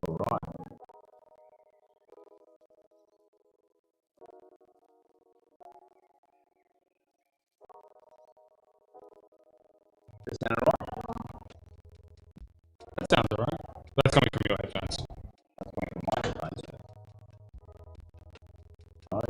Alright. Does that sound alright? That sounds alright. That's coming from your headphones. That's coming from my headphones. Oh.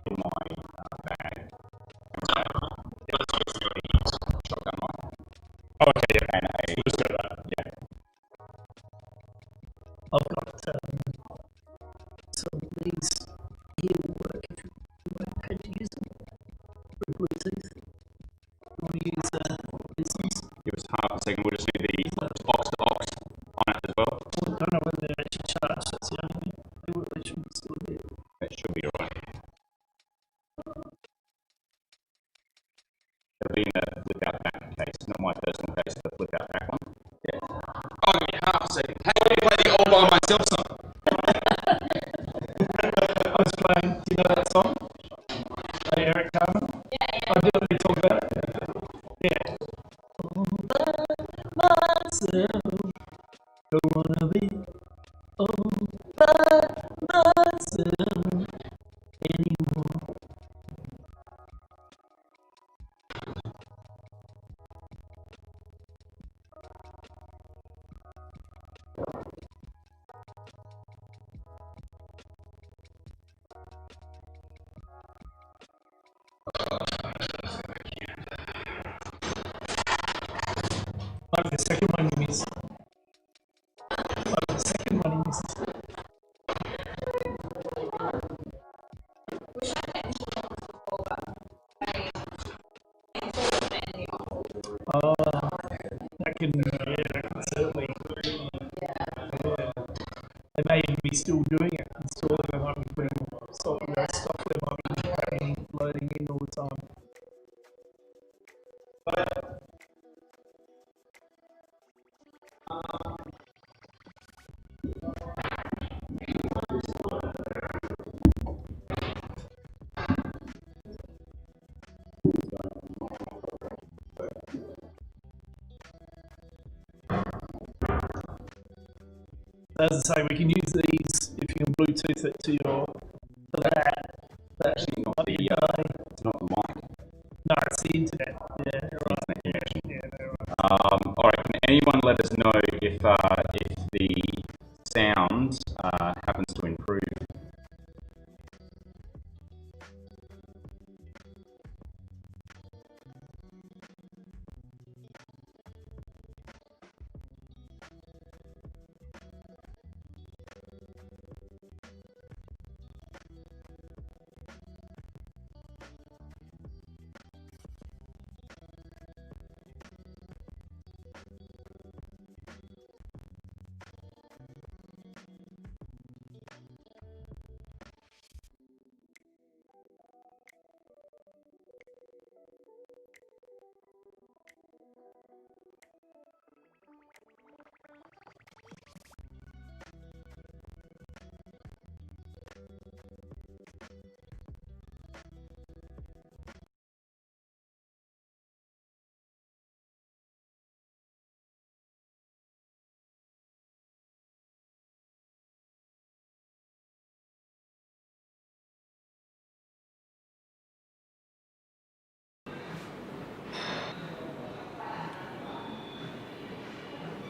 In my bag. Shotgun rifle. Oh, okay, yeah. And We'll just go to that. yeah. I've got some of these here will work if you had to use them with Bluetooth. You want to use business? Give us half a second. We'll just need the box to box on it as well. I don't know whether they're actually charged. That's the only thing. They should be still there. That should be alright. It'll be in the flip out back case, not my personal case, the flip out back one. Yeah. Oh, give me half a second. Hey, let me play the All By Myself song. I was playing, do you know that song? By Eric Carmen? Yeah. I did let me talk about it. Yeah. All by myself, don't wanna be all by myself anymore. Like the second one you missed. Like the second one you missed. Oh, that can certainly. Yeah. They may even be still doing it, installing them, might be putting software might be happening, loading in all the time. As I say, we can use these if you can Bluetooth it to your to that. That's Actually, not might the, be okay. it's not the mic. No, it's the internet. Yeah, right. Internet connection. Yeah, they're right. Alright, can anyone let us know if the sound happens to improve?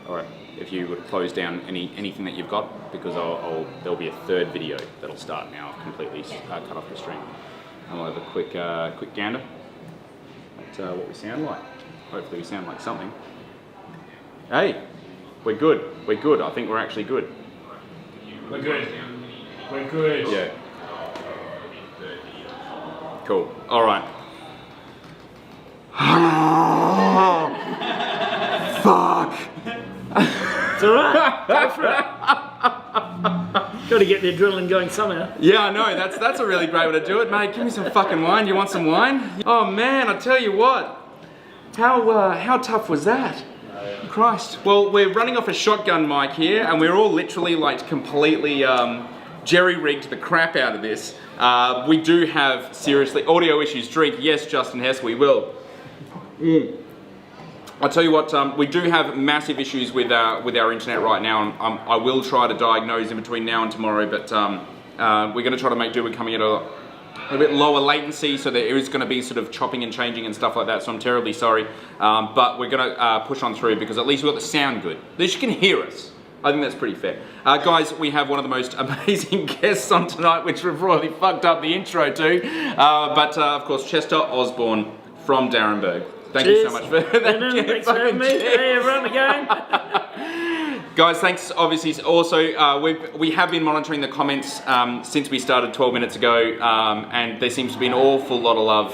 Alright, if you would close down anything that you've got, because there'll be a third video that'll start now. I've completely cut off the stream. I'll have a quick gander at what we sound like. Hopefully we sound like something. Hey, we're good. We're good. I think we're actually good. We're good. We're good. Yeah. Cool. Alright. Fuck! It's alright. Go for it. Got to get the adrenaline going somehow. Yeah, I know. That's a really great way to do it, mate. Give me some fucking wine. You want some wine? Oh man, I tell you what. How tough was that? Christ. Well, we're running off a shotgun mic here, and we're all literally like completely jerry-rigged the crap out of this. We do have, seriously, audio issues. Drink, yes, Justin Hess, we will. I'll tell you what, we do have massive issues with our internet right now, and I will try to diagnose in between now and tomorrow, but we're going to try to make do with coming at a bit lower latency, so there is going to be sort of chopping and changing and stuff like that, so I'm terribly sorry. But we're going to push on through because at least we've got the sound good. At least you can hear us. I think that's pretty fair. Guys, we have one of the most amazing guests on tonight, which we've really fucked up the intro to. But of course, Chester Osborn from Darrenberg. Thank you so much for that. No, thanks for having me. Hey, everyone, again. Guys, thanks. Obviously, also we have been monitoring the comments since we started 12 minutes ago, and there seems to be an awful lot of love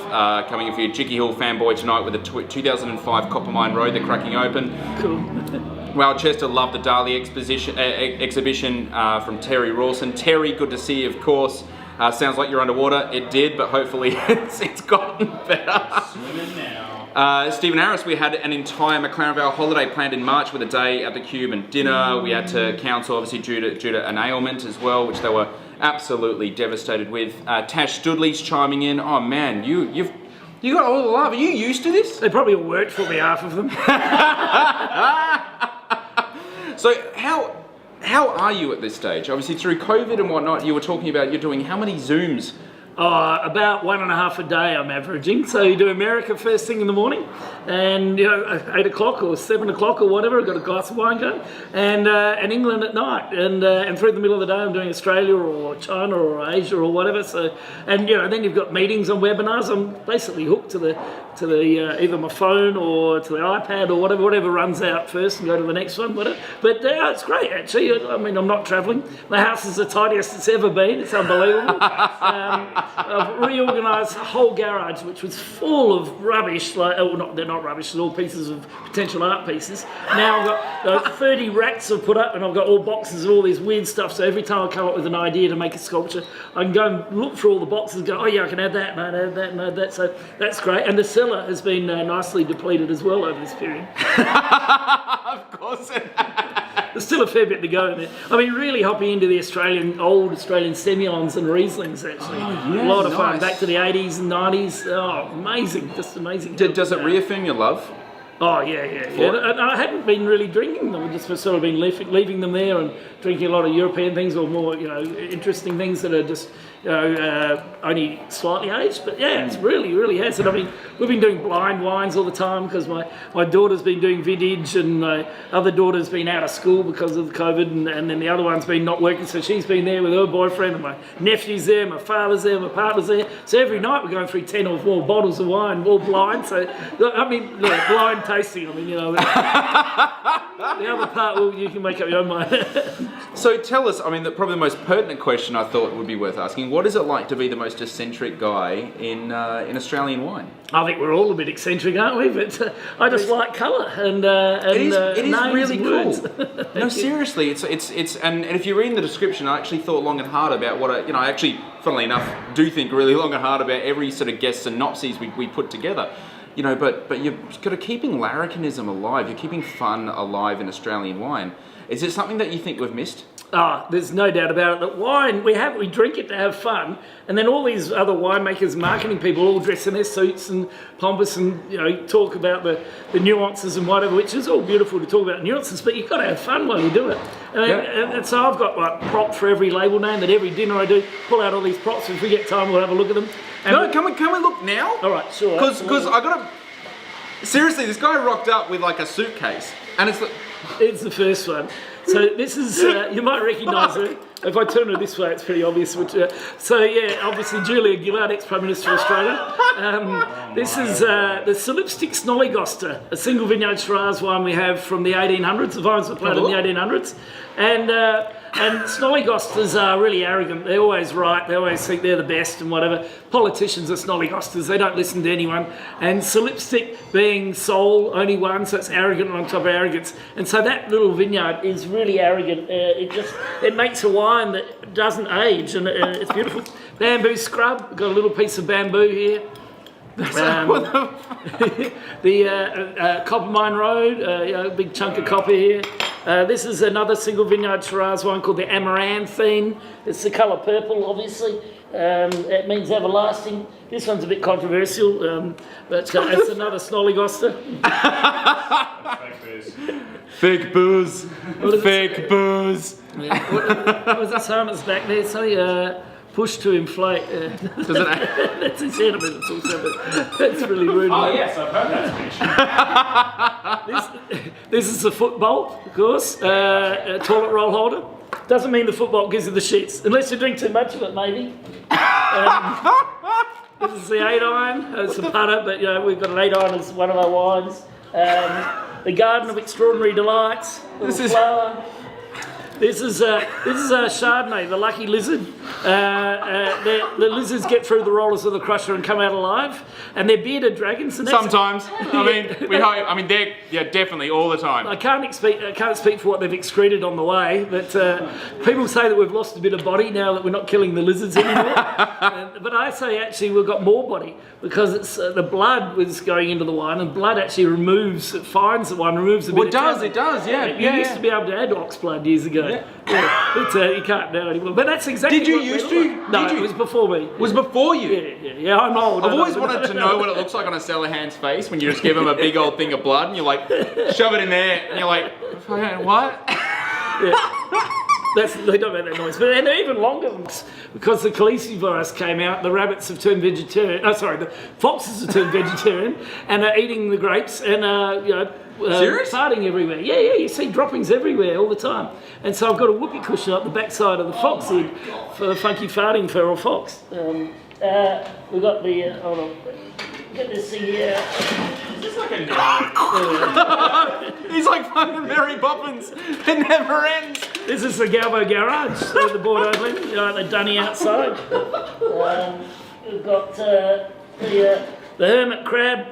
coming in for you. Jicky Hill fanboy tonight with the 2005 Coppermine Road they're cracking open. Cool. Well, Chester loved the Dali exhibition from Terry Rawson. Terry, good to see you, of course. Sounds like you're underwater. It did, but hopefully it's gotten better. Swimming now. Stephen Harris, we had an entire McLaren Vale holiday planned in March with a day at the Cube and dinner. We had to cancel, obviously, due to an ailment as well, which they were absolutely devastated with. Tash Studley's chiming in. Oh man, you got all the love. Are you used to this? They probably all worked for me, half of them. So how are you at this stage? Obviously, through COVID and whatnot, you were talking about you're doing how many Zooms? About 1.5 a day I'm averaging. So you do America first thing in the morning, and 8 o'clock or 7 o'clock or whatever. I've got a glass of wine going, and England at night, and through the middle of the day I'm doing Australia or China or Asia or whatever. So and then you've got meetings and webinars. I'm basically hooked to the either my phone or to the iPad or whatever runs out first, and go to the next one. Whatever. But it's great actually. I mean, I'm not travelling. My house is the tidiest it's ever been. It's unbelievable. I've reorganised the whole garage, which was full of rubbish. They're not rubbish, they're all pieces of potential art pieces. Now I've got 30 racks I've put up, and I've got all boxes of all this weird stuff. So every time I come up with an idea to make a sculpture, I can go and look through all the boxes and go, oh yeah, I can add that, and add that, and add that. So that's great. And the cellar has been nicely depleted as well over this period. Of course. There's still a fair bit to go in there. I mean, really hopping into the old Australian Semillons and Rieslings, actually. A lot of fun. Back to the 80s and 90s. Oh, amazing. Just amazing. Does it reaffirm your love? Oh, yeah. And I hadn't been really drinking them. I've just sort of been leaving them there and drinking a lot of European things or more, interesting things that are just, only slightly aged. But yeah, it's really has. And I mean, we've been doing blind wines all the time because my daughter's been doing vintage, and my other daughter's been out of school because of COVID, and then the other one's been not working, so she's been there with her boyfriend, and my nephew's there, my father's there, my partner's there. So every night we're going through 10 or more bottles of wine, all blind. So, I mean, blind tasting. I mean, the other part, well, you can make up your own mind. So tell us, I mean, probably the most pertinent question I thought would be worth asking, what is it like to be the most eccentric guy in Australian wine? I think we're all a bit eccentric, aren't we? But I just like colour and it is really cool. No, You. Seriously, it's and if you read in the description, I actually thought long and hard about what I actually, funnily enough, do think really long and hard about every sort of guest synopses we put together. But you've got to keeping larrikinism alive. You're keeping fun alive in Australian wine. Is it something that you think we've missed? There's no doubt about it. That wine, we drink it to have fun, and then all these other winemakers, marketing people, all dress in their suits and pompous, and talk about the nuances and whatever, which is all beautiful to talk about nuances. But you've got to have fun while you do it. And so I've got a prop for every label name. That every dinner I do, pull out all these props. If we get time, we'll have a look at them. And can we look now? All right, sure. Because I gotta. Seriously, this guy rocked up with like a suitcase, and it's the first one. So this is, you might recognise it. If I turn it this way, it's pretty obvious. Obviously Julia Gillard, ex-Prime Minister of Australia. This is the Solipstic Snollygoster, a single vineyard Shiraz wine we have from the 1800s. The vines were planted in the 1800s. And Snollygosters are really arrogant. They're always right. They always think they're the best and whatever. Politicians are Snollygosters. They don't listen to anyone. And Solipstic being soul, only one, so it's arrogant on top of arrogance. And so that little vineyard is really arrogant. It makes a wine that doesn't age, and it's beautiful. Bamboo scrub. We've got a little piece of bamboo here. The Copper Mine Road, a big chunk of copper here. This is another single vineyard Shiraz wine called the Amaranthine. It's the colour purple, obviously. It means everlasting. This one's a bit controversial, but it's another Snollygoster. Fake booze. Fake booze. What was that saying? It's back there. So push to inflate. Does it? That's his sentiment. It's also, but that's really rude. Oh yes, I've heard that speech. This is the foot bolt, of course. A toilet roll holder. Doesn't mean the foot bolt gives you the shits, unless you drink too much of it, maybe. This is the 8-iron. It's a putter, but you know we've got an 8-iron as one of our wines. The Garden of Extraordinary Delights. This is flower. This is a Chardonnay, the lucky lizard. The lizards get through the rollers of the crusher and come out alive, and they're bearded dragons. And Sometimes, I mean, we hope. I mean, they're definitely all the time. I can't speak for what they've excreted on the way, but people say that we've lost a bit of body now that we're not killing the lizards anymore. But I say actually we've got more body because it's the blood was going into the wine, and blood actually finds the wine, removes a bit. Well, it does, yeah. You used to be able to add ox blood years ago. Yeah. But you can't now anymore. But that's exactly. Did you used to? No, it was before me. Was before you? Yeah. I'm old. I've always wanted to know what it looks like on a Cellahan's face when you just give him a big old thing of blood and you're like, shove it in there, and you're like, what? They don't make that noise, but and even longer because the Khaleesi virus came out. The rabbits have turned vegetarian. The foxes have turned vegetarian and are eating the grapes and farting everywhere. Yeah. You see droppings everywhere all the time, and so I've got a whoopee cushion up the backside of the fox head for the funky farting feral fox. We've got the hold on. Get this thing here. Is this like a He's like fucking Mary Poppins. It never ends. This is the Galbo Garage, the board opening, the dunny outside. We've got the hermit crab,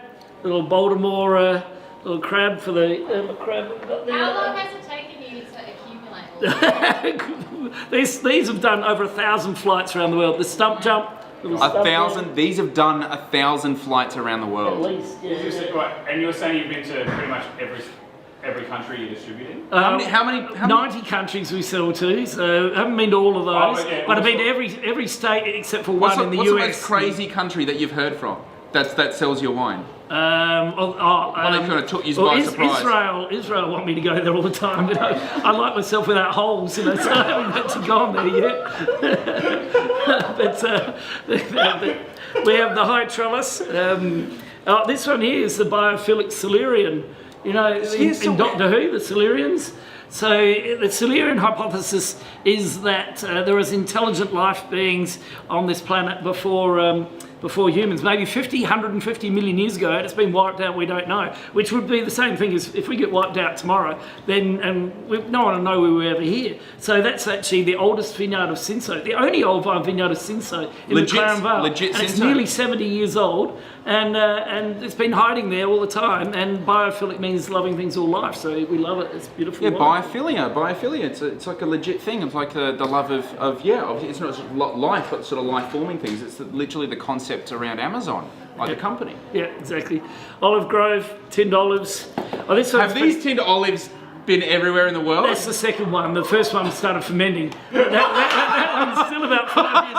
little Baltimore little crab for the hermit crab. We've got How long has it taken you to accumulate all this? These have done over 1,000 flights around the world. The stump jump. 1,000. These have done 1,000 flights around the world. At least, yeah. And you were saying you've been to pretty much every country you're distributing? How many? 90 countries we sell to, so I haven't been to all of those. But I've been to every state except for one in the US. What's the most crazy country that you've heard from that sells your wine? They kind of took you by surprise. Israel want me to go there all the time, but I like myself without holes, so I haven't actually gone there yet. but we have the high trellis. This one here is the biophilic Silurian. You know, in Doctor Who, the Silurians. So the Silurian hypothesis is that there is intelligent life beings on this planet before humans, maybe 150 million years ago, and it's been wiped out, we don't know. Which would be the same thing as if we get wiped out tomorrow, then no one will know we were ever here. So that's actually the oldest vineyard of Cinsault, the only old vine vineyard of Cinsault in the Claren Vale. Legit and it's Cinsault. nearly 70 years old, and it's been hiding there all the time, and biophilic means loving things all life, so we love it, it's beautiful. Yeah, biophilia, it's like a legit thing. It's like the love of it's not just life, but sort of life-forming things. It's literally the concept around Amazon, like the company. Yeah, exactly. Olive Grove, tinned olives. Oh, this Have these tinned olives been everywhere in the world? That's the second one. The first one started fermenting. That one's still about 5 years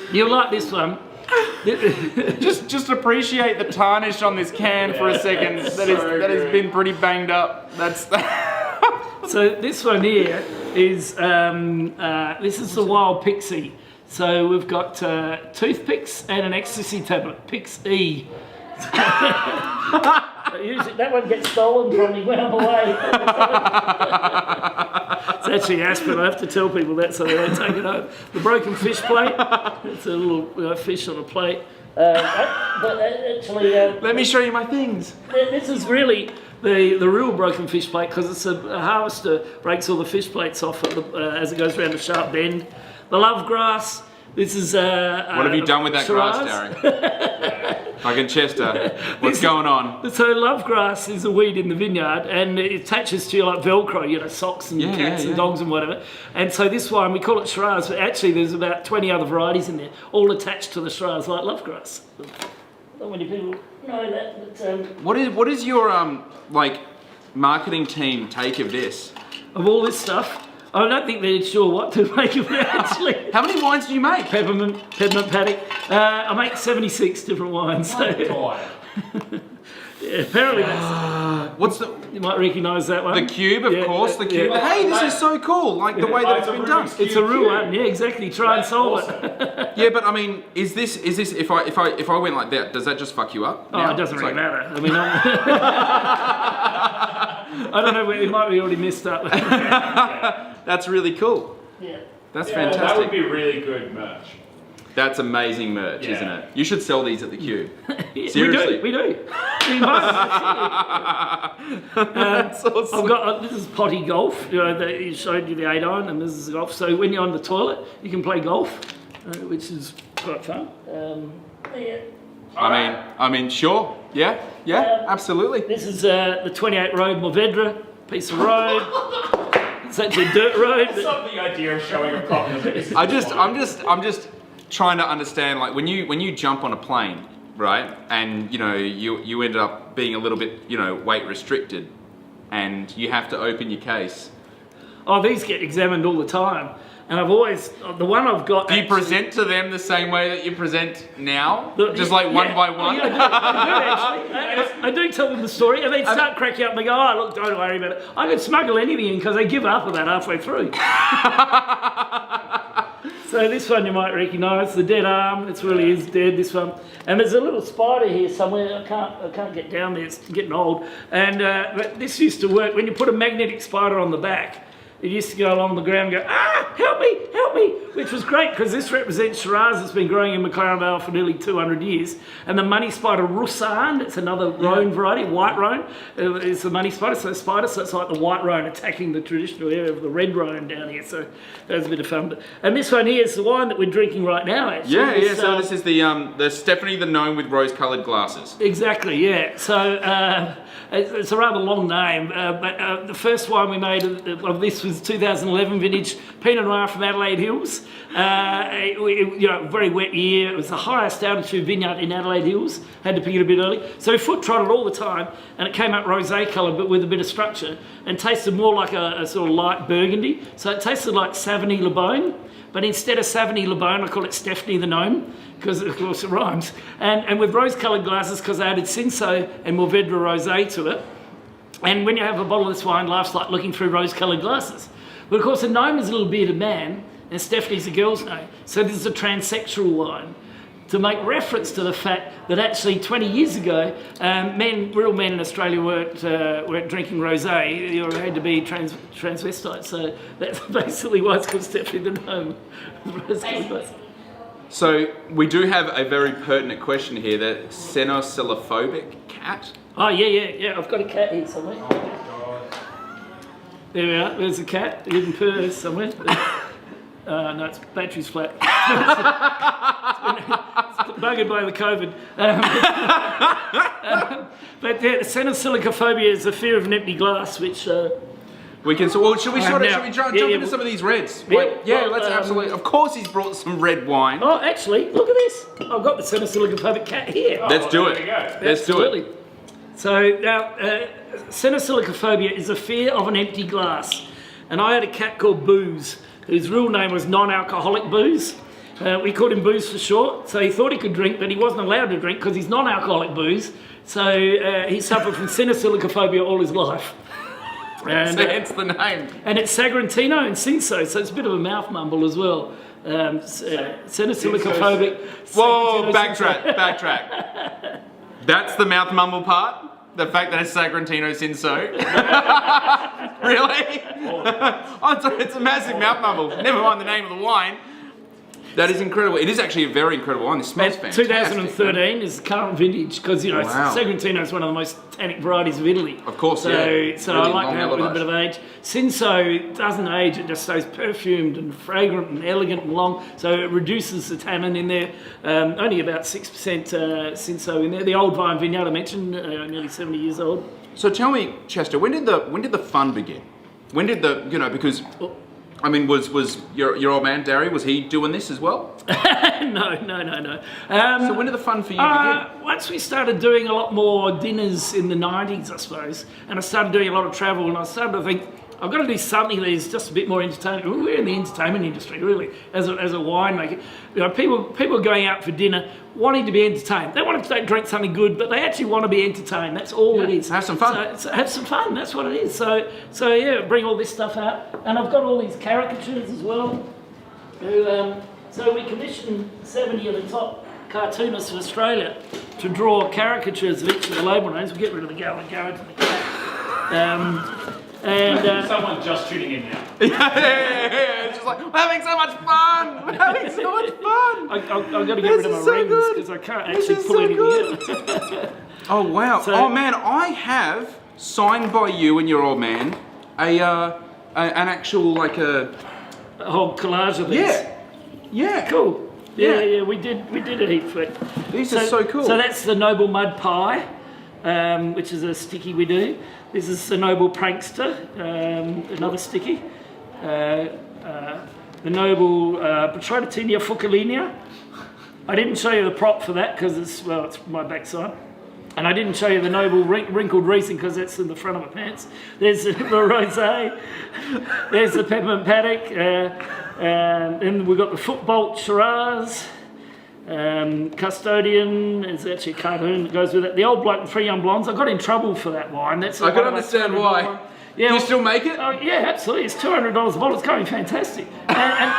old. You'll like this one. just appreciate the tarnish on this can for a second. That has been pretty banged up. That's. So this one here is this is the Wild Pixie. So we've got toothpicks and an ecstasy tablet, Pix E. Usually that one gets stolen from me when I'm away. It's actually aspirin. I have to tell people that so they don't take it home. The broken fish plate. It's a little fish on a plate. Actually, let me show you my things. This is really the real broken fish plate because it's a harvester breaks all the fish plates off as it goes around a sharp bend. The love grass. This is what have you done with that Shiraz. grass, Darren? Fucking Chester, what's going on? So lovegrass is a weed in the vineyard, and it attaches to like Velcro, you know, socks and cats and dogs and whatever. And so this wine, we call it Shiraz, but actually there's about 20 other varieties in there, all attached to the Shiraz, like lovegrass. Not many people know that. But, What is your like marketing team take of this? of all this stuff, I don't think they're sure what to make of it actually. How many wines do you make? Peppermint paddock. I make 76 different wines. So. Yeah, apparently that's. What's the You might recognise that one. the cube? Of course, the cube. Yeah. Hey, this is so cool! Like the way that it's been done. It's a real one. Yeah, exactly. Try and solve it. Yeah, but I mean, is this if I went like that, does that just fuck you up? Oh, now? it doesn't It's really like- matter. I mean, I don't know. It might be already messed up. That's really cool. Yeah. That's That would fantastic. be really good merch. That's amazing merch, Yeah. isn't it? You should sell these at the Cube. Yeah, Seriously. We do. We must. That's awesome. I've got this is potty golf. You know, he showed you the 8-iron, and this is golf. So when you're on the toilet, you can play golf, which is quite fun. Yeah. I mean, sure. Yeah, absolutely. This is the 28 Road Mourvedre, piece of road. It's actually a dirt road. That's not the idea of showing a copy of this. I'm just trying to understand, like when you jump on a plane, right, and you know you ended up being a little bit, you know, weight restricted, and you have to open your case. Oh, these get examined all the time, and I've always the one I've got. Do you actually- present to them the same way that you present now, The- just like one yeah. by Oh, one? yeah, I do actually. I do tell them the story, and they start cracking up and they go, "Oh, look, don't worry about it. I could smuggle anything in," because they give up about halfway through. So this one you might recognise, the dead arm. It really is dead. This one, and there's a little spider here somewhere. I can't get down there. It's getting old. And but this used to work when you put a magnetic spider on the back. It used to go along the ground and go, "Ah, help me," which was great because this represents Shiraz that's been growing in McLaren Vale for nearly 200 years. And the money spider Roussan, it's another roan variety, white roan, is the money spider. So it's like the white roan attacking the traditional area of the red roan down here. So that was a bit of fun. And this one here is the wine that we're drinking right now, actually. Yeah. So this is the Stephanie the Gnome with rose-coloured glasses. Exactly, yeah. So it's a rather long name, but the first wine we made of this was 2011 vintage Pinot Noir from Adelaide Hills. Very wet year. It was the highest altitude vineyard in Adelaide Hills. Had to pick it a bit early. So we foot trotted all the time, and it came out rosé colour, but with a bit of structure, and tasted more like a sort of light burgundy. So it tasted like Savigny Le Bon. But instead of Savigny Le Bon, I call it Stephanie the Gnome, because of course it rhymes. And with rose-coloured glasses, because I added Cinsault and Mourvedre Rosé to it. And when you have a bottle of this wine, life's like looking through rose-coloured glasses. But of course, a gnome is a little bearded man, and Stephanie's a girl's name. So this is a transsexual wine, to make reference to the fact that actually 20 years ago, real men in Australia weren't drinking rosé. You had to be transvestite. So that's basically why it's called Stephanie the Gnome. So we do have a very pertinent question here. The xenophobia cat. Oh yeah. I've got a cat here somewhere. There we are. There's a cat in Perth somewhere. No, its battery's flat. It's buggered by the COVID. But yeah, xenophobia is the fear of an empty glass, which. We can. So, well, should we jump Yeah, into some of these reds? Yeah, Yeah, well, let's absolutely. Of course, he's brought some red wine. Oh, actually, look at this. I've got the xenophobia cat here. Let's do there it. you go. Let's do it. Absolutely. So now, xenophobia is a fear of an empty glass. And I had a cat called Booze, whose real name was non-alcoholic Booze. We called him Booze for short. So he thought he could drink, but he wasn't allowed to drink because he's non-alcoholic Booze. So he suffered from xenophobia all his life. And, So hence the name. and it's Sagrantino and Cinsault, so it's a bit of a mouth mumble as well. Xenophobia. Whoa, backtrack. That's the mouth mumble part? The fact that it's Sagrantino Cinsault? Really? Oh, it's a massive mouth mumble. Never mind the name of the wine. That is incredible. It is actually a very incredible wine. This smells fantastic. 2013 is the current vintage because Wow. Sagrantino is one of the most tannic varieties of Italy. Of course, so, yeah. So Really I like long to have it with a elevation. bit of age. Cinso doesn't age; it just stays perfumed and fragrant and elegant and long. So it reduces the tannin in there. Only about 6% Cinso in there. The old vine vineyard I mentioned, nearly 70 years old. So tell me, Chester, when did the fun begin? When did because I mean, was your old man Darry, was he doing this as well? No. So when did the fun for you begin? Once we started doing a lot more dinners in the 90s, I suppose, and I started doing a lot of travel, and I started to think, I've got to do something that is just a bit more entertaining. We're in the entertainment industry, really, as a winemaker. People are going out for dinner wanting to be entertained. They want to drink something good, but they actually want to be entertained. That's all it is. Have some fun. So have some fun. That's what it is. So yeah, bring all this stuff out, and I've got all these caricatures as well. So we commissioned 70 of the top cartoonists of Australia to draw caricatures of each of the label names. We'll get rid of the go and go into the cat. Someone just tuning in now. Yeah. It's just like, we're having so much fun. We're having so much fun. I've got to get rid of my rings because I can't actually pull anything out. Oh wow! So- Oh man, I have signed by you and your old man an actual like a A whole collage of these. yeah. Cool. Yeah. We did a heap for it. These are so cool. So that's the Noble Mud Pie, which is a sticky we do. This is the Noble Prankster, another sticky. The Noble Petrotatinia Fucalinia. I didn't show you the prop for that because it's my backside. And I didn't show you the Noble Wrinkled Riesling because that's in the front of my pants. There's the Rosé. There's the Peppermint Paddock. And we've got the Footbolt Shiraz. Custodian is actually a cartoon that goes with it. The Old Bloke and Three Young Blondes. I got in trouble for that wine. I can understand why. Yeah, Do you still make it? Oh yeah, absolutely. It's $200 a bottle. It's going fantastic. And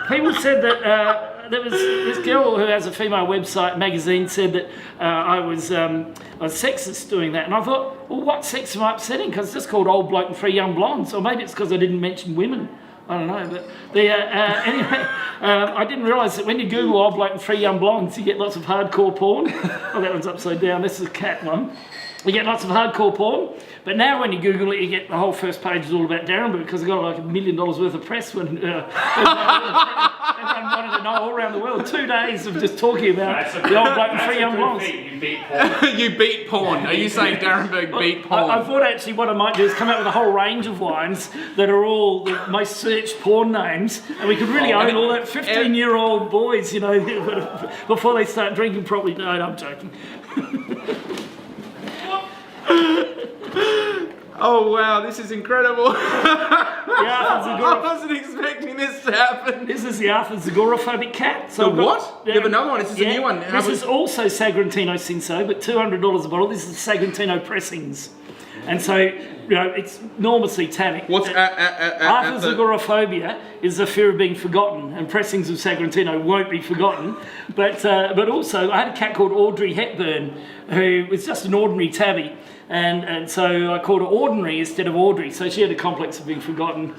people said that there was this girl who has a female website magazine said that I was sexist doing that, and I thought, well, what sex am I upsetting? Because it's just called Old Bloke and Three Young Blondes, or maybe it's because I didn't mention women. I don't know, but anyway, I didn't realise that when you Google Old Bloke and Three Young Blondes, you get lots of hardcore porn. Oh, that one's upside down. This is a cat one. You get lots of hardcore porn, but now when you Google it, you get the whole first page is all about Darren because I got like $1 million worth of press when everyone wanted to know all around the world. 2 days of just talking about the Old Bloke and Three Young Blondes. You beat porn. You beat porn. Are you saying Darren Berg beat porn? I thought actually what I might do is come out with a whole range of wines that are all the most searched porn names, and we could really own all that 15-year-old boys, before they start drinking properly. No, I'm joking. Oh wow, this is incredible. I wasn't expecting this to happen. This is the Arthur's agoraphobic cat. So The I've got- what? You have another one. This is a new one. How This much- is also Sagrantino Cinso, but $200 a bottle. This is Sagrantino Pressings. And so, it's enormously tannic. What's Arthur's agoraphobia is the fear of being forgotten, and Pressings of Sagrantino won't be forgotten. But also, I had a cat called Audrey Hepburn, who was just an ordinary tabby, and so I called her Ordinary instead of Audrey. So she had a complex of being forgotten.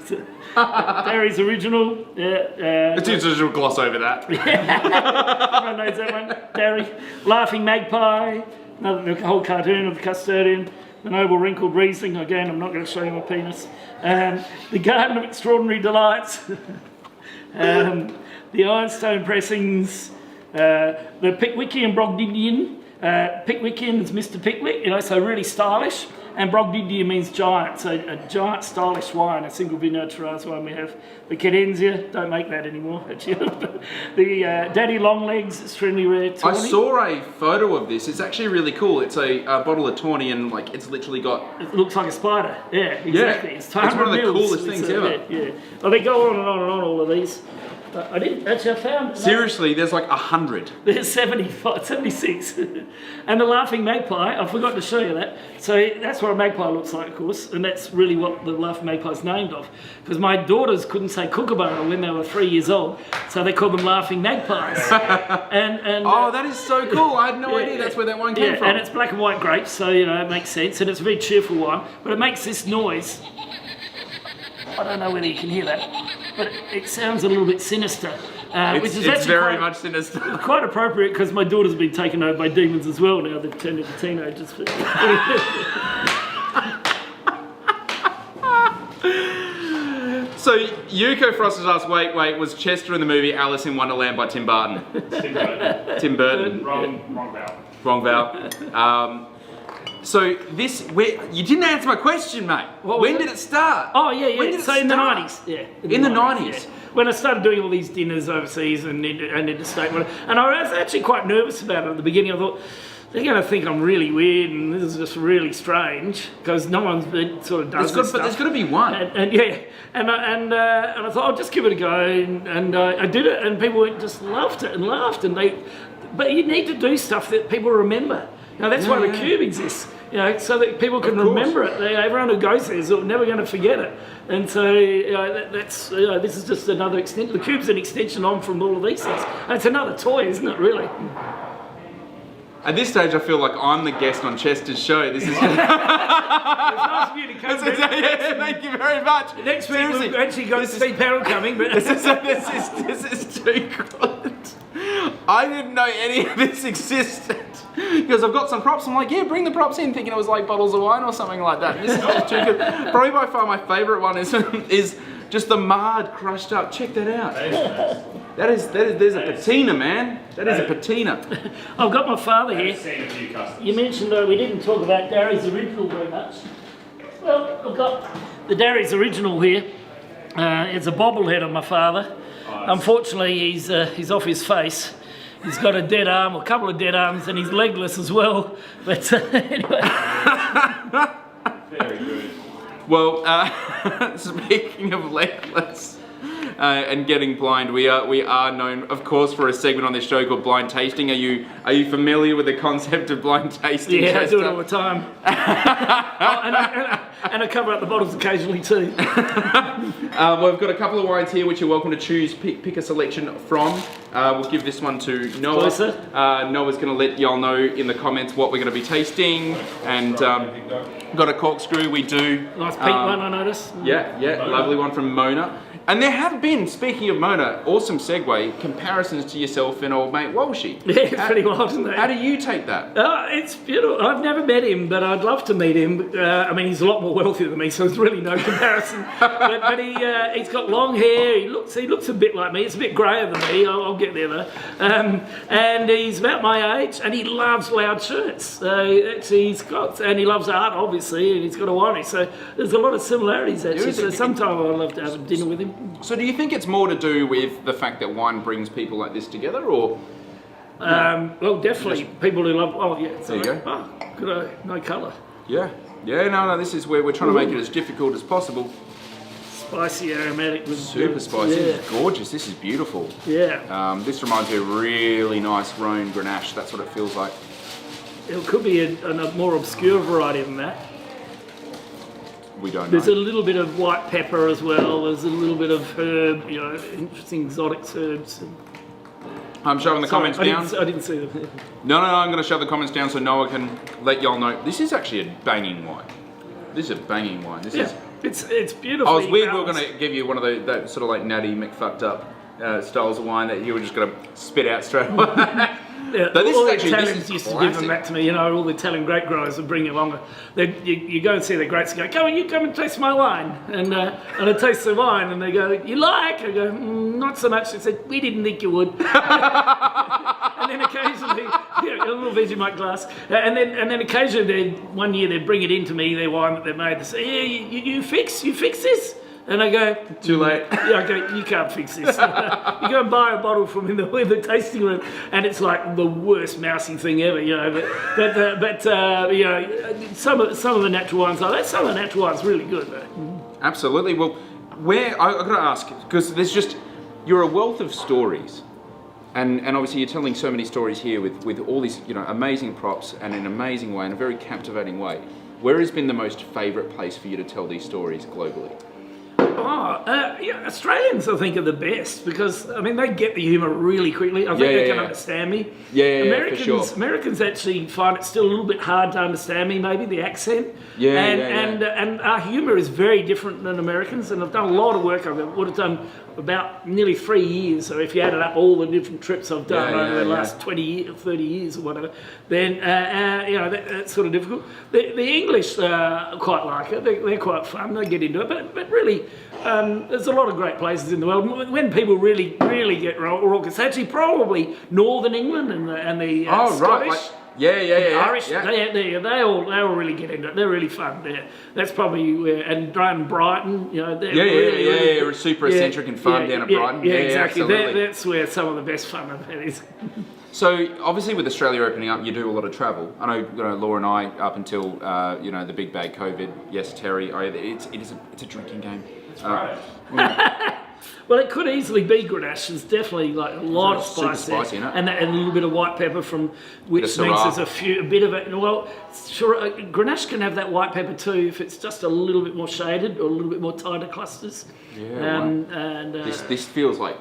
Barry's original. Let's just gloss over that. Everyone knows that one. Barry, Laughing Magpie, the whole cartoon of the Custodian. The Noble Wrinkled Riesling, again, I'm not going to show you my penis. The Garden of Extraordinary Delights. The Ironstone Pressings. The Pickwickian Brogdinian. Pickwickian is Mr. Pickwick, so really stylish. And Brogdinian means giant, so a giant stylish wine, a single vineyard Shiraz wine we have. The Cadenzia, don't make that anymore, actually. The Daddy Longlegs, extremely rare. I Tawny. saw a photo of this. It's actually really cool. It's a bottle of tawny and it's literally got... It looks like a spider. Yeah, exactly. Yeah, It's it's one of the 100 mils. coolest things ever. Yeah. Well, they go on and on and on, all of these. I didn't, actually I found... Seriously, there's like 100. There's 76. And the Laughing Magpie, I forgot to show you that. So that's what a magpie looks like, of course, and that's really what the Laughing Magpie is named of. Because my daughters couldn't say kookaburra when they were 3 years old, so they called them Laughing Magpies. Oh, that is so cool. I had no idea that's where that one came from. And it's black and white grapes, so, it makes sense, and it's a very cheerful wine, but it makes this noise. I don't know whether you can hear that, but it sounds a little bit sinister. which is It's actually very much sinister. quite appropriate because my daughter's been taken over by demons as well now. They've turned into teenagers. So Yuko Frost has asked, wait, was Chester in the movie Alice in Wonderland by Tim Burton? Tim Burton. Wrong vowel. So this, you didn't answer my question, mate. When did it start? Oh yeah. When did it So in the start? 90s, yeah. In the 90s. Yeah. When I started doing all these dinners overseas and interstate, and I was actually quite nervous about it at the beginning. I thought, they're going to think I'm really weird and this is just really strange because no one's been sort of does this stuff. But there's got to be one. And I thought I'll just give it a go and I did it and people just loved it and laughed but you need to do stuff that people remember. Now that's why the cube exists. So that people can remember it. Everyone who goes there is never going to forget it. And so this is just another extension. The cube's an extension on from all of these things. And it's another toy, isn't it? Really. At this stage, I feel like I'm the guest on Chester's show. This is. It's nice of you to come. Thank you very much. Next week we've actually got Steve Parrell coming, but this is too good. I didn't know any of this existed because I've got some props. I'm like, yeah, bring the props in, thinking it was like bottles of wine or something like that. This is just too good. Probably by far my favourite one is just the mard crushed up. Check that out. There's a patina, man. That is a patina. I've got my father here. I've seen a few customers. You mentioned we didn't talk about Darry's original very much. Well, I've got the Darry's original here. It's a bobblehead of my father. Unfortunately, he's off his face. He's got a dead arm, or a couple of dead arms, and he's legless as well. But anyway. Very good. Well, speaking of legless and getting blind, we are known, of course, for a segment on this show called Blind Tasting. Are you familiar with the concept of blind tasting? Yeah, Chester? I do it all the time. And I cover up the bottles occasionally too. Well, we've got a couple of wines here which you're welcome to choose, pick a selection from. We'll give this one to Noah. Noah's going to let y'all know in the comments what we're going to be tasting, and got a corkscrew. We do. Nice pink one, I noticed. Yeah, lovely one from Mona. And there have been, speaking of Mona, awesome segue, comparisons to yourself and old mate Walshy. Yeah, it's pretty wild, isn't it? How do you take that? It's beautiful. I've never met him, but I'd love to meet him. I mean, he's a lot more wealthy than me, so there's really no comparison. but he's got long hair. He looks a bit like me. It's a bit greyer than me. I'll get there though. And he's about my age, and he loves loud shirts. And he loves art, obviously, and he's got a winery. So there's a lot of similarities actually. So sometime I'd love to have a dinner with him. So do you think it's more to do with the fact that wine brings people like this together, or? Well, definitely people who love. Oh yeah, there you go. Oh, good, no colour. Yeah. No. This is where we're trying to make it as difficult as possible. Spicy, aromatic. Super spicy. Yeah. This is gorgeous. This is beautiful. Yeah. This reminds me of a really nice Rhone Grenache. That's what it feels like. It could be a more obscure variety than that. We don't know. There's a little bit of white pepper as well. There's a little bit of herb, interesting exotic herbs. I'm shoving the comments down. I didn't see them. No, I'm going to shove the comments down so Noah can let y'all know. This is actually a banging wine. This is a banging wine. It's beautiful. I was weird we were going to give you one of that sort of like natty McFucked up styles of wine that you were just going to spit out straight away. Yeah, but this all is the Italians used to give them that to me. All the Italian grape growers would bring along. You go and see the grapes and go, come and taste my wine. And I taste the wine and they go, you like? I go, not so much. They said, we didn't think you would. And then occasionally, a little Vegemite glass. And then occasionally, one year they'd bring it in to me, their wine that they made. They say, yeah, you fix this? And I go, too late. Yeah, I go, you can't fix this. You go and buy a bottle from in the tasting room, and it's like the worst mousy thing ever, But some of the natural wines like that. Some of the natural wines really good, though. Absolutely. Well, I've got to ask, because you're a wealth of stories. And obviously you're telling so many stories here with all these amazing props and in an amazing way, in a very captivating way. Where has been the most favourite place for you to tell these stories globally? Australians I think are the best because they get the humour really quickly. I think they can understand me. Americans, for sure. Americans actually find it still a little bit hard to understand me, maybe the accent. And our humour is very different than Americans, and I've done a lot of work. I would have done about nearly 3 years. So if you added up all the different trips I've done over the last 20 years, 30 years or whatever, then that's sort of difficult. The English quite like it. They're quite fun. They get into it. But really, there's a lot of great places in the world. When people really get raucous, actually probably Northern England and the Scottish. Right. Irish, yeah. they all really get into it. They're really fun. That's probably where, and Brighton, they're super eccentric and fun down at Brighton. Yeah, exactly. Absolutely. That's where some of the best fun I've had is. So obviously with Australia opening up, you do a lot of travel. I know, Laura and I, up until the big bad COVID. Yes, Terry. It's a drinking game. That's right. Well, it could easily be Grenache. There's definitely like a lot of spice super spicy, there, isn't it? and a little bit of white pepper from which means there's a bit of it. Well, sure, Grenache can have that white pepper too if it's just a little bit more shaded or a little bit more tighter clusters. Yeah. And this feels like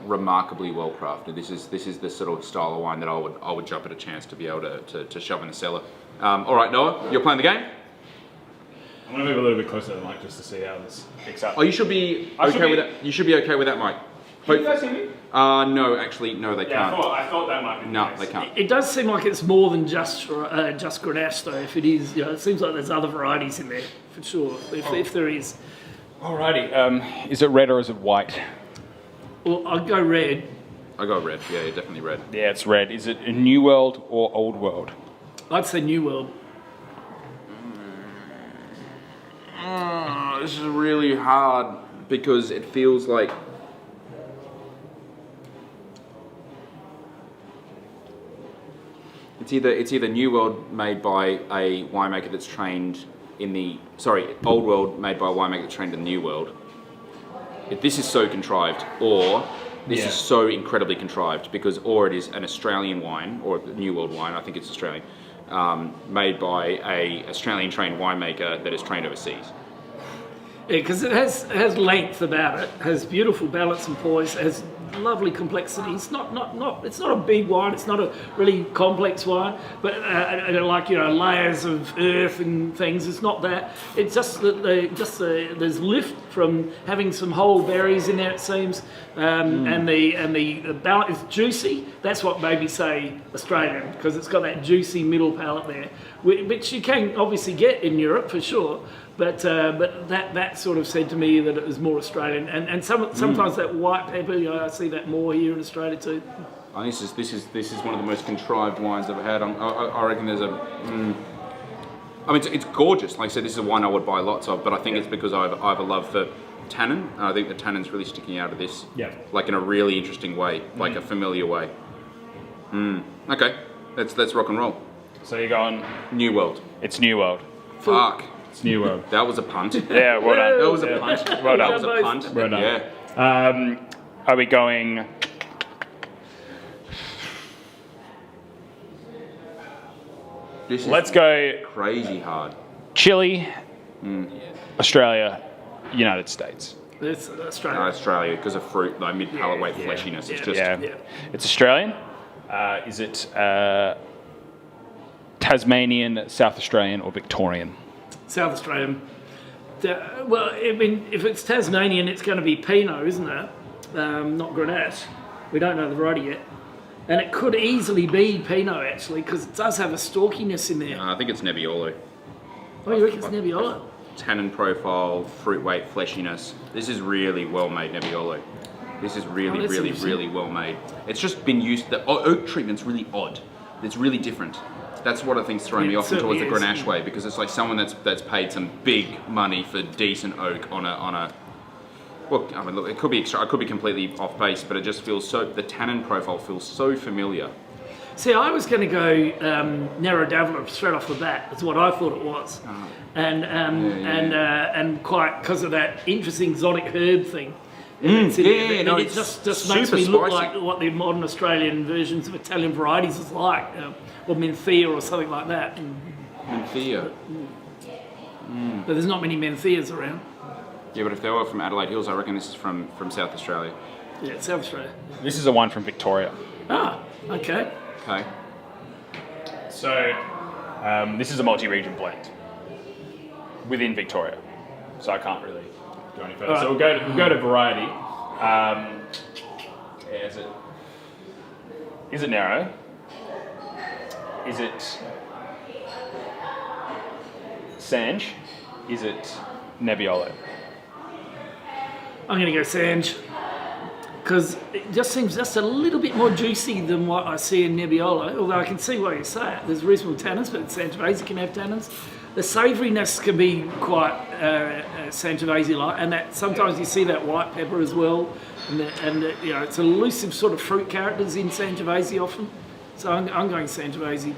remarkably well crafted. This is the sort of style of wine that I would jump at a chance to be able to shove in the cellar. All right, Noah, you're playing the game. I'm going to move a little bit closer to the mic just to see how this picks up. Oh, you should be okay with that. You should be okay with that, Mike. Can you guys hear me? No, actually, no, they can't. I thought that might be the case. They can't. It does seem like it's more than just Grenache, though. If it is, it seems like there's other varieties in there for sure. If there is. Alrighty. Is it red or is it white? Well, I'll go red. I got red. Yeah, definitely red. Yeah, it's red. Is it a New World or Old World? I'd say New World. This is really hard because it feels like it's either New World made by a winemaker that's trained in the Old World made by a winemaker that's trained in the New World. This is so contrived, or this is so incredibly contrived because or it is an Australian wine or a New World wine. I think it's Australian. Made by a Australian trained winemaker that is trained overseas. Yeah, because it has length about it, has beautiful balance and poise, has lovely complexity. It's not a big wine. It's not a really complex wine, but layers of earth and things. It's not that. It's just that there's lift from having some whole berries in there. It seems, and the balance is juicy. That's what made me say Australian because it's got that juicy middle palate there, which you can obviously get in Europe for sure. But that sort of said to me that it was more Australian, and sometimes that white pepper, I see that more here in Australia too. This is one of the most contrived wines I've ever had. I reckon there's it's gorgeous. Like I said, this is a wine I would buy lots of, but I think it's because I have a love for tannin, and I think the tannin's really sticking out of this, like in a really interesting way, like a familiar way. Okay, let's rock and roll. So you're going New World. It's New World. Fuck. It's New World. That was a punt. Yeah, well done. That was a punt. Well done. That was a punt. Well done. Yeah. Are we going? Let's go crazy hard. Chile, Australia, United States. It's Australia. Australia because of fruit, like mid-palate weight fleshiness. It's just It's Australian. Is it Tasmanian, South Australian, or Victorian? South Australian. Well, I mean, if it's Tasmanian, it's going to be Pinot, isn't it? Not Grenache. We don't know the variety yet. And it could easily be Pinot, actually, because it does have a stalkiness in there. I think it's Nebbiolo. Oh, you reckon it's Nebbiolo? Tannin profile, fruit weight, fleshiness. This is really well made Nebbiolo. This is really, really well made. It's just been used. The oak treatment's really odd. It's really different. That's what I think's throwing me off towards the Grenache way, because it's like someone that's paid some big money for decent oak on a. Well, I mean, look, it could be extra. I could be completely off base, but it just feels so. The tannin profile feels so familiar. See, I was going to go Narrow Daviler straight off the bat. That's what I thought it was, and quite because of that interesting exotic herb thing. It just makes me look like what the modern Australian versions of Italian varieties is like, or Menthea or something like that. Menthea. But there's not many Mentheas around. Yeah, but if they were from Adelaide Hills, I reckon this is from South Australia. Yeah, South Australia. This is a wine from Victoria. Ah, okay. Okay. So, this is a multi-region blend within Victoria. So I can't really go any further. So we'll go to variety. Is it narrow? Is it Sanj? Is it Nebbiolo? I'm going to go Sanj. Because it just seems just a little bit more juicy than what I see in Nebbiolo. Although I can see why you say it. There's reasonable tannins, but Sangiovese can have tannins. The savouriness can be quite Sangiovese-like, and that sometimes you see that white pepper as well. And you know, it's elusive sort of fruit characters in Sangiovese often. So I'm going Sangiovese.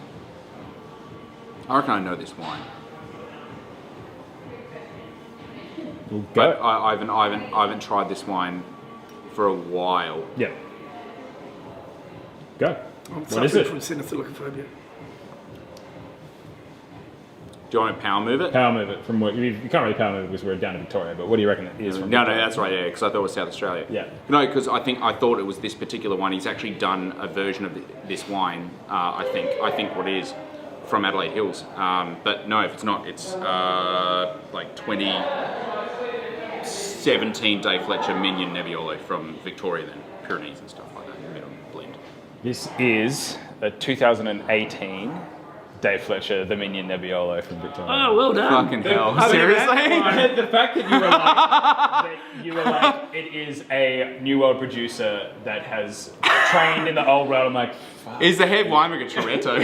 I reckon I know this wine. We'll go. But I haven't tried this wine for a while. Yeah. Go. I'm What is suffering it? from cinethylocophobia. Do you want to power move it? Power move it from what you can't really power move it because we're down in Victoria. But what do you reckon it is from? No, Victoria? that's right. Yeah, because I thought it was South Australia. Yeah. No, because I thought it was this particular one. He's actually done a version of this wine. I think what it is from Adelaide Hills. But no, if it's not, it's like 2017 Dave Fletcher Minion Nebbiolo from Victoria, then Pyrenees and stuff like that. Middle blend. This is a 2018 Dave Fletcher, the Minion Nebbiolo from Victoria. Oh, well done. Fucking hell! I mean, Seriously? The fact that you were like, it is a New World producer that has trained in the old world. I'm like, fuck. Is the head winemaker Toretto?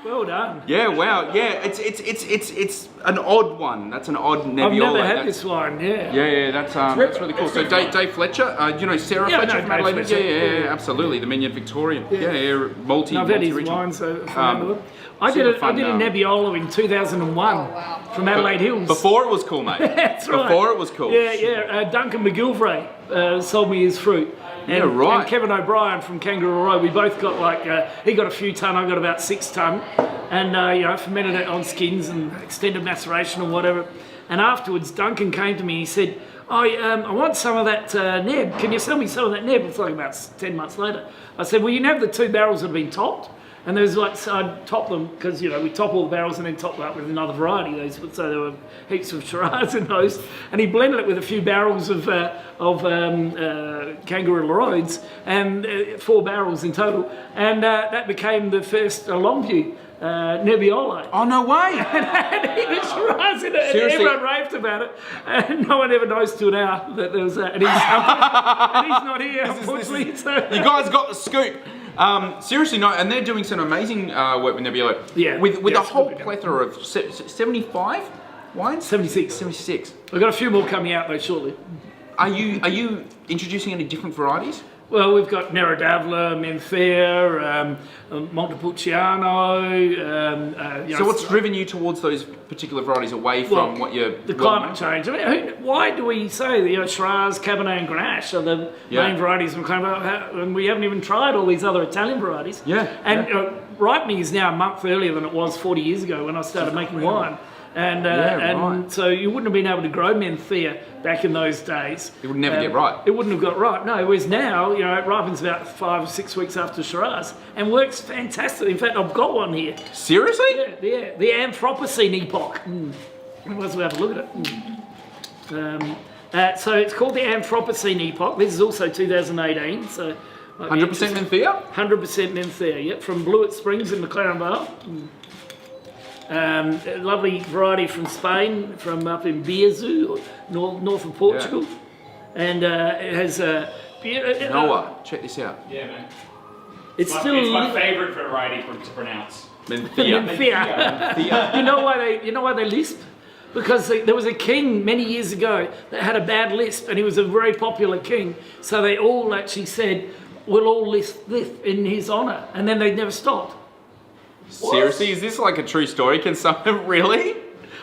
Well done. Yeah, wow, yeah, it's an odd one. That's an odd Nebbiolo. I've never had That's- this wine, yeah. Yeah, that's really cool. So Dave Fletcher, you know Sarah Yeah, I Fletcher know from Adelaide? Dave Fletcher. Yeah, absolutely. The Minion Victorian. Yeah. Yeah, multi. I've had his regional. wine, so Um, I did super I fun, did a Nebbiolo in 2001 wow. from Adelaide Hills. Before it was cool, mate. That's right. Before it was cool. Yeah. Duncan McGilvray sold me his fruit. And, Yeah, right. And Kevin O'Brien from Kangaroo Road, we both got he got a few tonne, I got about 6 tonne. And, fermented it on skins and extended maceration or whatever. And afterwards, Duncan came to me, he said, I want some of that neb. Can you sell me some of that neb? It's like about 10 months later. I said, well, you can have the 2 barrels that have been topped. And there was so I'd top them, because, we top all the barrels and then top that with another variety. So there were heaps of Shiraz in those. And he blended it with a few barrels of Kangaroo Roads, and 4 barrels in total. And that became the first Longview Nebbiolo. Oh no way! And he was Shiraz in it, and Seriously? everyone raved about it. And no one ever knows till now that there was that. And he's not here, unfortunately. You guys got the scoop. Seriously, no, and they're doing some amazing work with Nebbiolo. Yeah. With Yeah, a it's whole good. plethora of 75 wines. 76. 76. We've got a few more coming out though shortly. Are you introducing any different varieties? Well, we've got Nerodavla, Menthea, Montepulciano. So what's driven you towards those particular varieties away from what you're... The climate change. I mean, why do we say that Shiraz, Cabernet and Grenache are the Yeah. main varieties we're claiming about, and we haven't even tried all these other Italian varieties? Yeah, And ripening is now a month earlier than it was 40 years ago when I started making wine. And right. so you wouldn't have been able to grow Menthea back in those days. It would never get right. It wouldn't have got right. No, whereas now, it ripens about 5 or 6 weeks after Shiraz and works fantastic. In fact, I've got one here. Seriously? Yeah, the Anthropocene epoch. Let's have a look at it. So it's called the Anthropocene epoch. This is also 2018. So 100% Menthea? 100% Menthea. Yep, from Blewett Springs in McLaren Vale. A lovely variety from Spain, from up in Bierzo, north of Portugal, and it has Noah, check this out. Yeah, man. it's It's still my favourite variety to pronounce. Menthea. Menthea. You know why they lisp? Because there was a king many years ago that had a bad lisp, and he was a very popular king. So they all actually said, "We'll all lisp in his honour," and then they never stopped. Seriously, is this like a true story? Can someone really?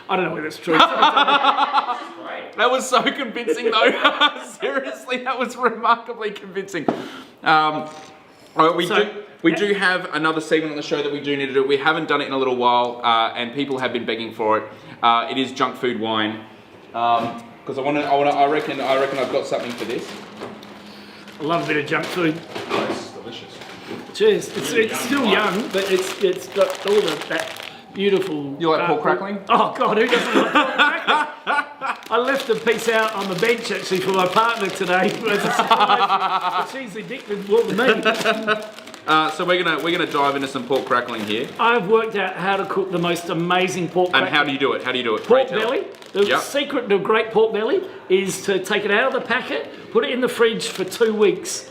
I don't know whether it's true. That was so convincing though. Seriously, that was remarkably convincing. We do have another segment on the show that we do need to do. We haven't done it in a little while, and people have been begging for it. It is junk food wine. Because I reckon I've got something for this. I love a bit of junk food. Oh, it's delicious. Cheers. It's still young, but it's got all that beautiful. You like pork crackling? Oh God, who doesn't like pork crackling? I left a piece out on the bench actually for my partner today. As a surprise. She's addicted more than me. So we're gonna dive into some pork crackling here. I've worked out how to cook the most amazing pork crackling. And how do you do it? How do you do it? Pork Pray tell. belly. The Yep. secret to a great pork belly is to take it out of the packet, put it in the fridge for 2 weeks.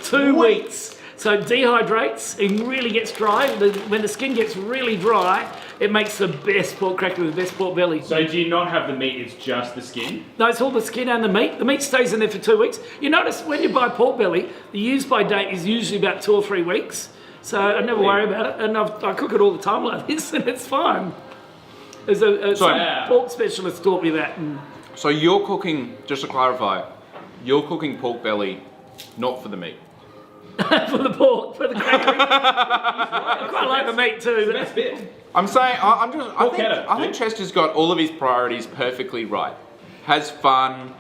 2 weeks. So it dehydrates and really gets dry. When the skin gets really dry, it makes the best pork crackling, the best pork belly. So do you not have the meat, it's just the skin? No, it's all the skin and the meat. The meat stays in there for 2 weeks. You notice when you buy pork belly, the use by date is usually about 2 or 3 weeks. So I never worry about it. And I cook it all the time like this and it's fine. There's some pork specialist taught me that. So you're cooking, just to clarify, you're cooking pork belly not for the meat. For the pork, for the crackling. I quite like the meat too. But That's it. I'm saying, I think dude. Chester's got all of his priorities perfectly right. Has fun,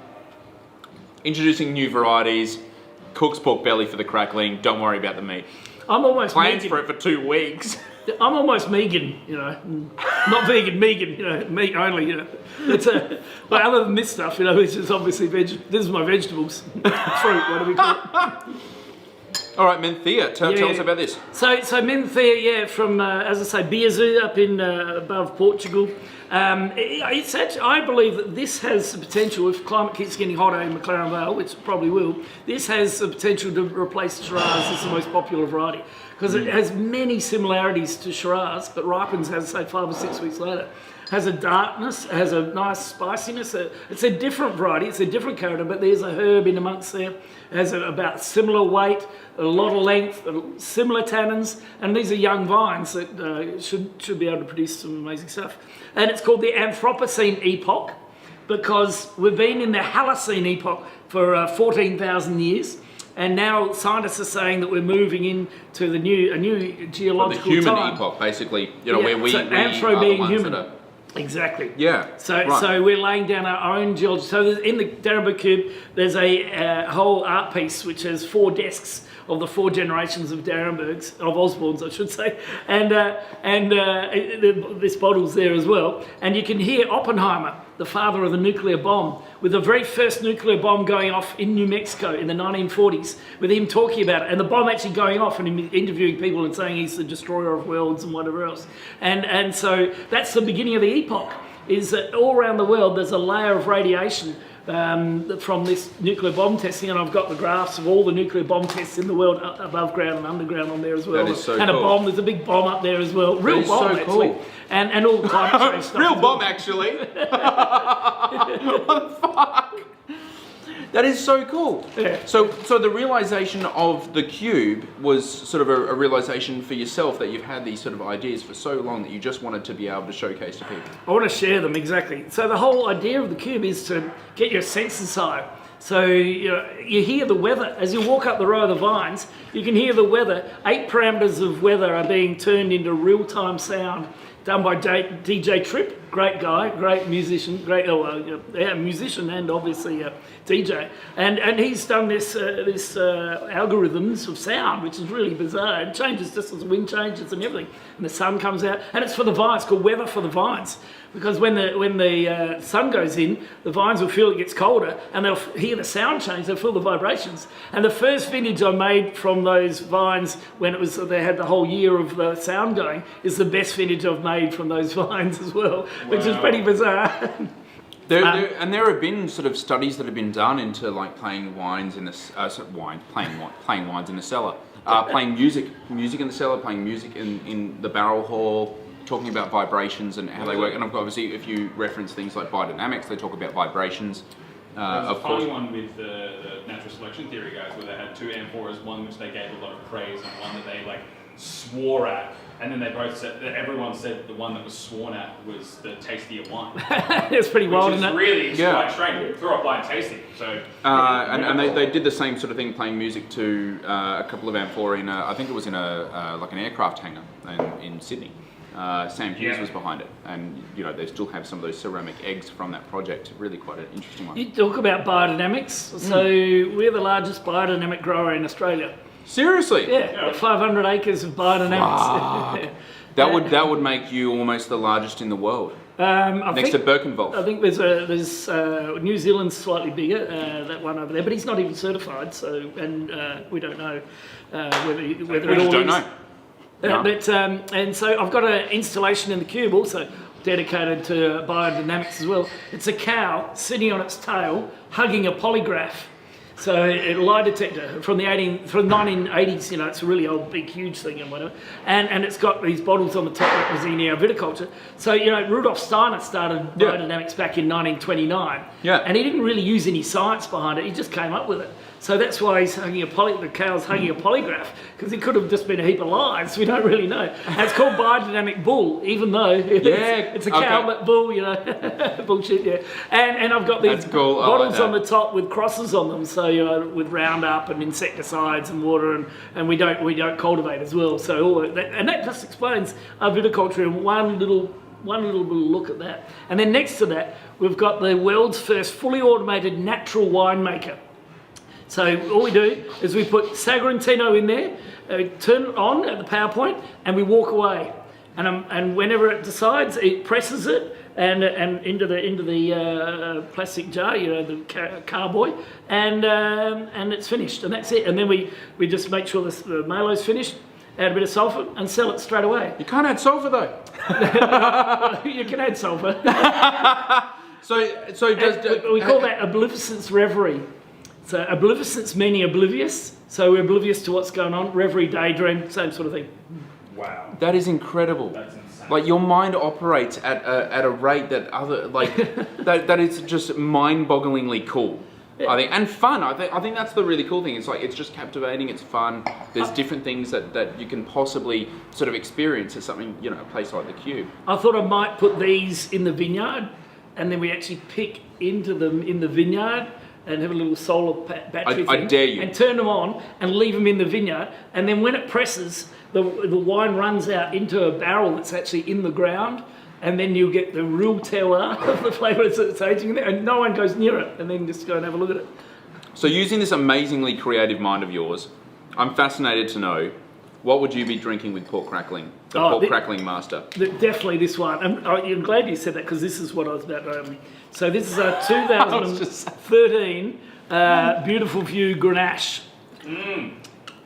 introducing new varieties, cooks pork belly for the crackling, don't worry about the meat. I'm almost Plans vegan. for it for 2 weeks. I'm almost vegan, you know. Not vegan, meat only, you know. It's but other than this stuff, you know, which is obviously this is my vegetables. Fruit, what do we call it? All right, Menthea, tell us about this. So Menthea, from as I say, Biazu up in above Portugal. It's actually, I believe that this has the potential, if climate keeps getting hotter in McLaren Vale, which it probably will, this has the potential to replace Shiraz as the most popular variety because it has many similarities to Shiraz, but ripens, as I say, 5 or 6 weeks later. Has a darkness, has a nice spiciness. It's a different variety, it's a different character, but there's a herb in amongst there. It has about similar weight, a lot of length, similar tannins, and these are young vines that should be able to produce some amazing stuff. And it's called the Anthropocene epoch because we've been in the Holocene epoch for 14,000 years. And now scientists are saying that we're moving into a new geological The human time. epoch, basically, you know, where we so are anthro the being ones human. that are... Exactly. Yeah. So we're laying down our own geology. So in the Darrenberg Cube, there's a whole art piece which has 4 desks of the 4 generations of Darrenbergs, of Osborns, I should say, and this bottle's there as well. And you can hear Oppenheimer, the father of the nuclear bomb, with the very first nuclear bomb going off in New Mexico in the 1940s, with him talking about it, and the bomb actually going off and him interviewing people and saying he's the destroyer of worlds and whatever else. And so that's the beginning of the epoch, is that all around the world there's a layer of radiation from this nuclear bomb testing, and I've got the graphs of all the nuclear bomb tests in the world, above ground and underground on there as well. That is so and cool. A bomb, there's a big bomb up there as well. Real That is bomb, so actually. cool. And all the climate change stuff. Real as bomb, well. actually. What the fuck? That is so cool. Yeah. So the realization of the cube was sort of a realization for yourself that you've had these sort of ideas for so long that you just wanted to be able to showcase to people. I want to share them, exactly. So the whole idea of the cube is to get your senses high. So you hear the weather. As you walk up the row of the vines, you can hear the weather. 8 parameters of weather are being turned into real-time sound, done by DJ Tripp, great guy, great musician, musician and obviously a DJ. And he's done this algorithms of sound, which is really bizarre. It changes just as the wind changes and everything. And the sun comes out, and it's for the vines, called Weather for the Vines. Because when the sun goes in, the vines will feel it gets colder, and they'll hear the sound change, they'll feel the vibrations. And the first vintage I made from those vines, when they had the whole year of the sound going, is the best vintage I've made from those vines as well, which is pretty bizarre. There have been sort of studies that have been done into like playing wines in the playing wines in the cellar, playing music in the cellar, playing music in the barrel hall, talking about vibrations and how they work. And obviously, if you reference things like biodynamics, they talk about vibrations. There's a funny one with the natural selection theory guys, where they had 2 amphoras, one which they gave a lot of praise and one that they like swore at. And then they both said that everyone said the one that was sworn at was the tastier one. It's pretty wild, isn't it? Really quite strange. Throw up blind tasting. So and they did the same sort of thing, playing music to a couple of amphora in I think it was in like an aircraft hangar in Sydney. Sam Hughes was behind it, and they still have some of those ceramic eggs from that project. Really quite an interesting one. You talk about biodynamics. So we're the largest biodynamic grower in Australia. Seriously? Yeah, 500 acres of biodynamics. Fuck. That would make you almost the largest in the world. Next to Birkenwolf. I think there's New Zealand's slightly bigger, that one over there, but he's not even certified, so we don't know whether We it just all don't is. know. No. And so I've got an installation in the cube also dedicated to biodynamics as well. It's a cow sitting on its tail hugging a polygraph. So a lie detector from the 1980s, it's a really old, big, huge thing and whatever. And it's got these bottles on the top representing our viticulture. So, Rudolf Steiner started biodynamics back in 1929. Yeah. And he didn't really use any science behind it. He just came up with it. So that's why he's the cow's hugging a polygraph, because it could have just been a heap of lies. We don't really know. And it's called biodynamic bull, even though it's a cow, but bull, bullshit, yeah. And I've got these cool. bottles like on the top with crosses on them, so with Roundup and insecticides and water, and we don't cultivate as well. So all that just explains our viticulture in one little look at that. And then next to that, we've got the world's first fully automated natural winemaker. So all we do is we put Sagrantino in there, turn it on at the power point, and we walk away. And whenever it decides, it presses it and into the plastic jar, the carboy, and it's finished, and that's it. And then we just make sure the Malo's finished, add a bit of sulphur, and sell it straight away. You can't add sulphur though. You can add sulphur. So we call that obliviscence reverie. So obliviscence meaning oblivious. So we're oblivious to what's going on. Reverie, daydream, same sort of thing. Wow. That is incredible. That's insane. Like your mind operates at a rate that that is just mind-bogglingly cool. I think, and fun. I think that's the really cool thing. It's just captivating. It's fun. There's different things that you can possibly sort of experience at something, a place like the Cube. I thought I might put these in the vineyard, and then we actually pick into them in the vineyard and have a little solar battery I thing, dare you. and turn them on and leave them in the vineyard, and then when it presses, the wine runs out into a barrel that's actually in the ground, and then you'll get the real terroir of the flavour that's aging in there, and no one goes near it, and then just go and have a look at it. So using this amazingly creative mind of yours, I'm fascinated to know, what would you be drinking with pork crackling? Pork crackling master. Definitely this one. And I'm glad you said that, because this is what I was about. So this is a 2013 Beautiful View Grenache.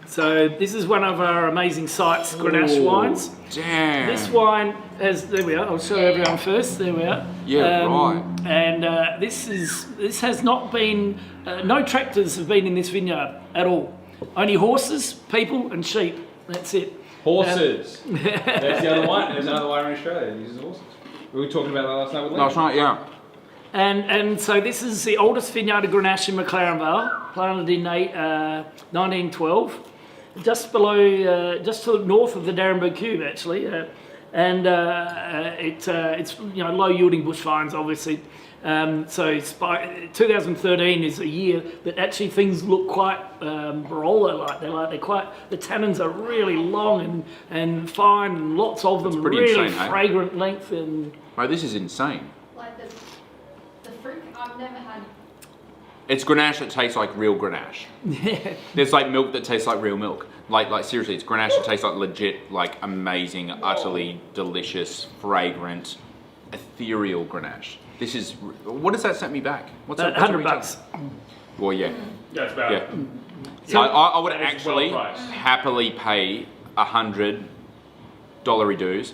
So this is one of our amazing sites, Grenache wines. Damn. This wine there we are. I'll show everyone first. There we are. Yeah, right. And this has not been. No tractors have been in this vineyard at all. Only horses, people, and sheep. That's it. Horses. There's the other one. There's another one in Australia that uses horses. We were talking about that last night with Lee. Last night, yeah. And so this is the oldest vineyard of Grenache in McLaren Vale, planted in 1912, just below, just to the north of the Darrenberg Cube actually, it's low yielding bush vines obviously. So 2013 is a year that actually things look quite Barolo-like. The tannins are really long and fine, and lots of them, pretty really insane, fragrant length. And Right, this is insane. Like the fruit, I've never had. It's Grenache that tastes like real Grenache. yeah, There's like milk that tastes like real milk. Like seriously, it's Grenache that tastes like legit, like amazing, utterly delicious, fragrant, ethereal Grenache. This is, what does that set me back? What's that? $100. Well, yeah. Yeah, it's about. Yeah. So I would That is actually well priced. happily pay $100 dues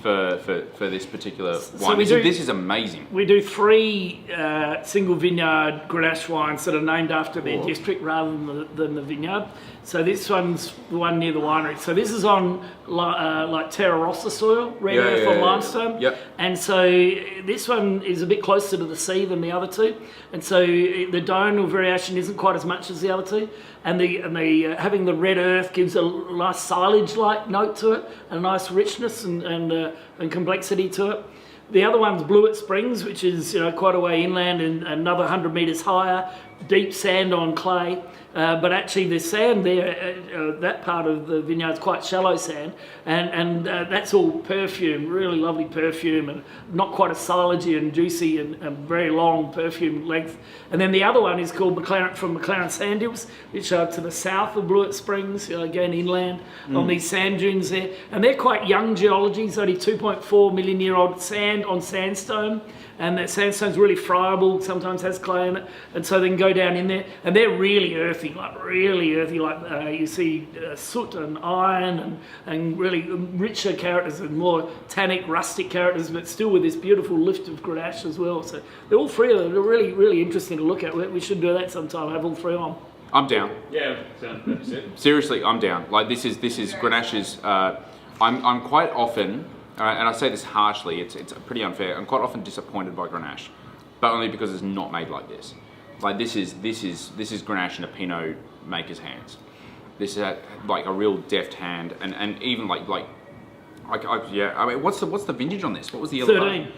for this particular wine. This is amazing. We do 3 single vineyard Grenache wines that are named after their district rather than the vineyard. So this one's the one near the winery. So this is on like Terra Rossa soil, red earth on limestone. Yep. And so this one is a bit closer to the sea than the other 2. And so the donal variation isn't quite as much as the other 2. And the having the red earth gives a nice silage-like note to it, and a nice richness and complexity to it. The other one's Blewett Springs, which is quite a way inland and another 100 metres higher, deep sand on clay, but actually the sand there, that part of the vineyard is quite shallow sand, and that's all perfume, really lovely perfume, and not quite as silagey and juicy and very long perfume length. And then the other one is called McLaren Sand Hills, which are to the south of Blewett Springs, again inland on these sand dunes there, and they're quite young geologies, only 2.4 million year old sand on sandstone. And that sandstone's really friable, sometimes has clay in it, and so they can go down in there, and they're really earthy, like you see soot and iron and really richer characters and more tannic, rustic characters, but still with this beautiful lift of Grenache as well. So they're all three of them. They're really, really interesting to look at. We should do that sometime. Have all three on. I'm down. Yeah, sounds good. Seriously, I'm down. Like this is Grenache's. I'm quite often. And I say this harshly, it's pretty unfair. I'm quite often disappointed by Grenache, but only because it's not made like this. Like this is Grenache in a Pinot maker's hands. This is like a real deft hand, and even like yeah. I mean, what's the vintage on this? What was the 13?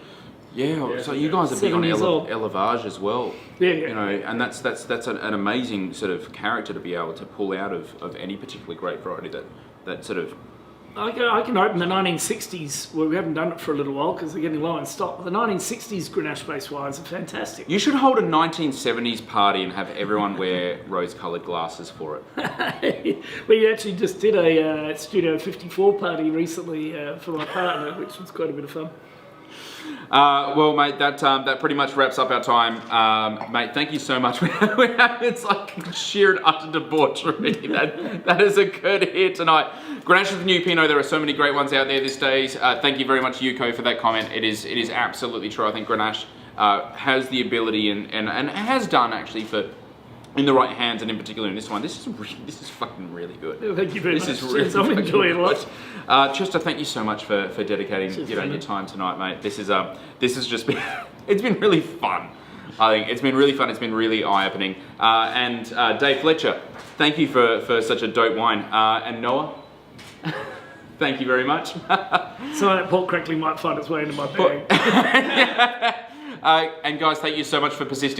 Yeah, so you guys are big on élevage as well. Yeah. You know, and that's an amazing sort of character to be able to pull out of any particularly great variety that sort of. I can open the 1960s. Well, we haven't done it for a little while because they're getting low in stock. The 1960s Grenache-based wines are fantastic. You should hold a 1970s party and have everyone wear rose-coloured glasses for it. We actually just did a Studio 54 party recently for my partner, which was quite a bit of fun. Well, mate, that pretty much wraps up our time. Mate, thank you so much. It's like sheer and utter debauchery that has occurred here tonight. Grenache is the new Pinot. There are so many great ones out there these days. Thank you very much, Yuko, for that comment. It is absolutely true. I think Grenache has the ability and has done actually for. In the right hands, and in particular in this one, this is fucking really good. Thank you very much. This is really I'm enjoying it a lot. Chester, thank you so much for dedicating your time tonight, mate. This has just been it's been really fun. I think it's been really fun. It's been really eye-opening. And Dave Fletcher, thank you for such a dope wine. And Noah, thank you very much. Some of that pork crackling might find its way into my bag. And guys, thank you so much for persisting.